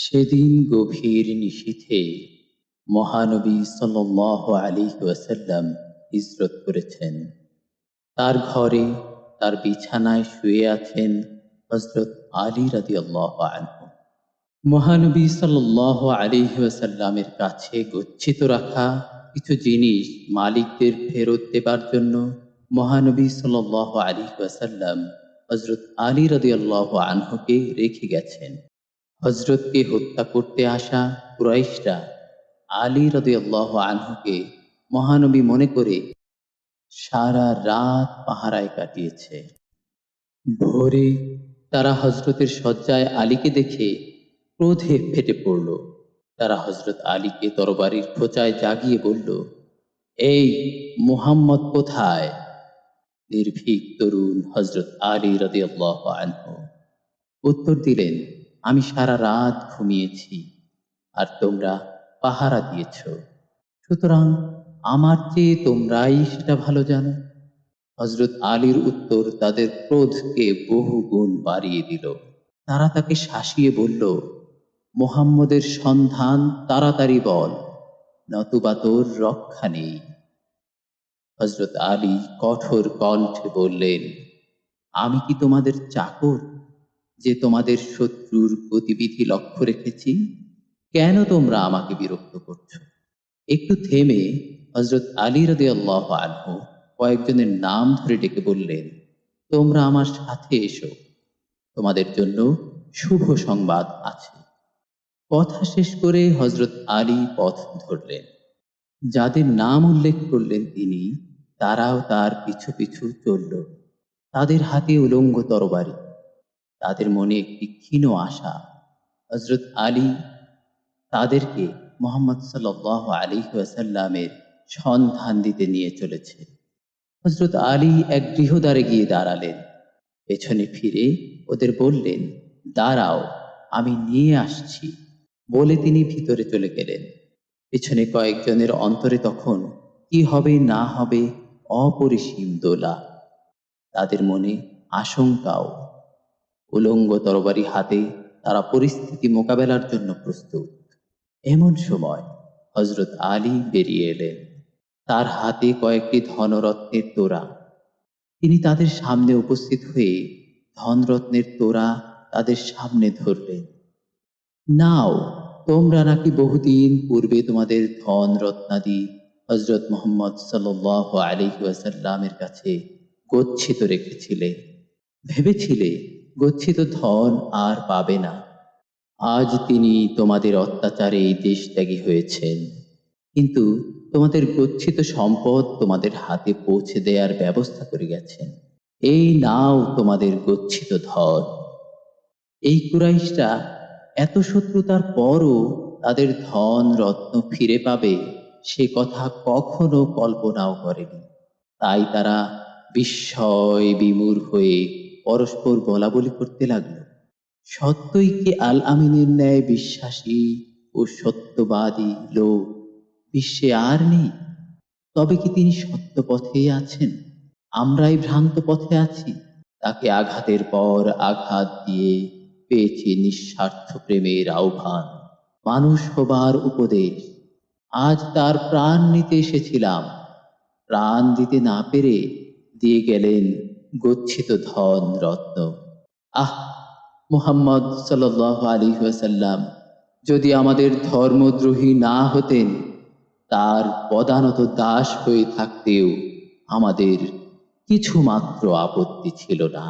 সেদিন গভীর নিশীথে মহানবী সাল্লাল্লাহু আলাইহি ওয়াসাল্লাম হিজরত করেছেন। তার ঘরে তার বিছানায় শুয়ে আছেন হযরত আলী রাদিয়াল্লাহু আনহু। মহানবী সাল্লাল্লাহু আলাইহি ওয়াসাল্লামের কাছে গচ্ছিত রাখা কিছু জিনিস মালিকদের ফেরত দেবার জন্য মহানবী সাল্লাল্লাহু আলাইহি ওয়াসাল্লাম হযরত আলী রাদিয়াল্লাহু আনহুকে রেখে গেছেন। হযরতকে হত্যা করতে আসা কুরাইশরা আলী রাদিয়াল্লাহু আনহুকে মহানবী মনে করে সারা রাত পাহারায় কাটিয়েছে। ভোরে তারা হযরতের শয্যায় আলীকে দেখে ক্রোধে ফেটে পড়ল। তারা হযরত আলীকে তরবারির খোঁচায় জাগিয়ে বলল, এই মুহাম্মদ কোথায়? নির্ভীক তরুণ হযরত আলী রাদিয়াল্লাহু আনহু উত্তর দিলেন, আমি সারা রাত ঘুমিয়েছি আর তোমরা পাহারা দিয়েছ, সুতরাং আমার চেয়ে তোমরাই সেটা ভালো জানো। হযরত আলীর উত্তর তাদের ক্রোধকে বহু গুণ বাড়িয়ে দিল। তারা তাকে শাসিয়ে বলল, মুহাম্মদের সন্ধান তাড়াতাড়ি বল, নতুবা তোর রক্ষা নেই। হযরত আলী কঠোর কণ্ঠে বললেন, আমি কি তোমাদের চাকর যে তোমাদের শত্রুর গতিবিধি লক্ষ্য রেখেছি? কেন তোমরা আমাকে বিরক্ত করছো? একটু থেমে হযরত আলী রাদিয়াল্লাহু আনহু কয়েকজনের নাম ধরে ডেকে বললেন, তোমরা আমার সাথে এসো, তোমাদের জন্য শুভ সংবাদ আছে। কথা শেষ করে হযরত আলী পথ ধরলেন। যাদের নাম উল্লেখ করলেন তিনি, তারাও তার পিছু পিছু চলল। তাদের হাতে উলঙ্গ তরবারি, তাদের মনে একটি ক্ষীণ আশা। হযরত আলী তাদেরকে মুহাম্মদ সাল্লাল্লাহু আলাইহি ওয়াসাল্লামের সন্ধান দিতে নিয়ে চলেছে। হযরত আলী এক গৃহদ্বারে গিয়ে দাঁড়ালেন। পেছনে ফিরে ওদের বললেন, দাঁড়াও, আমি নিয়ে আসছি। বলে তিনি ভিতরে চলে গেলেন। পেছনে কয়েকজনের অন্তরে তখন কি হবে না হবে অপরিসীম দোলা। তাদের মনে আশঙ্কাও। উলঙ্গ তরবারি হাতে তারা পরিস্থিতি মোকাবেলার জন্য প্রস্তুত। এমন সময় হযরত আলী বেরিয়ে এলেন। তার হাতে কয়েকটি ধনরত্নের তোড়া। তিনি তাদের সামনে উপস্থিত হয়ে ধনরত্নের তোড়া তাদের সামনে ধরলেন। নাও, তোমরা নাকি বহুদিন পূর্বে তোমাদের ধন রত্নাদি হযরত মুহাম্মদ সাল্লাল্লাহু আলাইহি ওয়াসাল্লামের কাছে গচ্ছিত রেখেছিলে। ভেবেছিলে গচ্ছিত ধন আর পাবে না। আজ তিনি তোমাদের অত্যাচারে এই দেশত্যাগী হয়েছেন, কিন্তু তোমাদের গচ্ছিত সম্পদ তোমাদের হাতে পৌঁছে দেওয়ার ব্যবস্থা করে গেছেন। এই নাও তোমাদের গচ্ছিত ধন। এই কুরাইশরা এত শত্রুতার পরও তাদের ধন রত্ন ফিরে পাবে সে কথা কখনো কল্পনাও করেনি। তাই তারা বিস্ময় বিমূঢ় হয়ে পরস্পর বলাবলি করতে লাগল, সত্যই কি আল আমিনের ন্যায় বিশ্বাসী ও সত্যবাদী লোক বিশ্বে আর নেই? তবে কি তিনি সত্য পথেই আছেন? আমরাই ভ্রান্ত পথে আছি। তাকে আঘাতের পর আঘাত দিয়ে পেয়েছি নিঃস্বার্থ প্রেমের আহ্বান, মানুষ হবার উপদেশ। আজ তার প্রাণ নিতে এসেছিলাম, প্রাণ দিতে না পেরে দিয়ে গেলেন গচ্ছিত ধন রত্ন। আহ, মুহাম্মদ সাল্লাল্লাহু আলাইহি ওয়াসাল্লাম যদি আমাদের ধর্মদ্রোহী না হতেন, তার পদানত দাস হয়ে থাকতেও আমাদের কিছু মাত্র আপত্তি ছিল না।